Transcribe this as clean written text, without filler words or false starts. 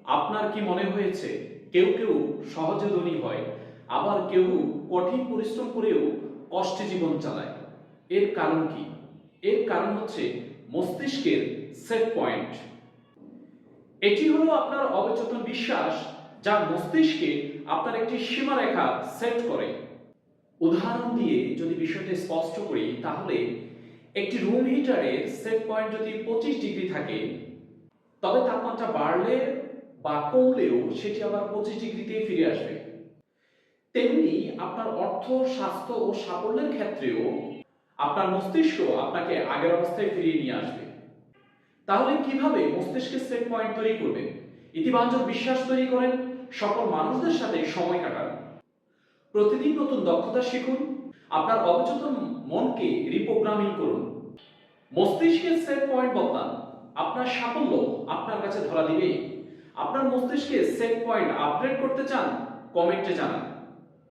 আপনার কি মনে হয়েছে কেউ কেউ সহজে ধনী হয়, আবার কেউ কঠিন পরিশ্রম করেও কষ্টে জীবন চালায়? এর কারণ কি? এর কারণ হচ্ছে মস্তিষ্কের সেট পয়েন্ট। এটি হলো আপনার অবচেতন বিশ্বাস, যা মস্তিষ্কে আপনার একটি সীমারেখা সেট করে। উদাহরণ দিয়ে যদি বিষয়টা স্পষ্ট করি, তাহলে একটি রুম হিটারের সেট পয়েন্ট যদি 25 ডিগ্রি থাকে, তবে তাপমাত্রা বাড়লে বা কমলেও সেটি আবার 25 ডিগ্রিতেই ফিরে আসবে। তেমনি আপনার অর্থ, স্বাস্থ্য ও সাফল্যের ক্ষেত্রেও আপনার মস্তিষ্ক আপনাকে আগের অবস্থায় ফিরিয়ে নিয়ে আসবে। তাহলে কিভাবে মস্তিষ্কের সেট পয়েন্ট তৈরি করবেন? ইতিবাচক বিশ্বাস তৈরি করেন, সকল মানুষদের সাথে সময় কাটান, প্রতিদিন নতুন দক্ষতা শিখুন, আপনার অবচেতন মনকে রিপ্রোগ্রামিং করুন, মস্তিষ্কের সেট পয়েন্ট বদলান। আপনার সাফল্য আপনার কাছে ধরা দিবে। আপনার মস্তিষ্কে সেট পয়েন্ট আপগ্রেড করতে চান? কমেন্টে জানান।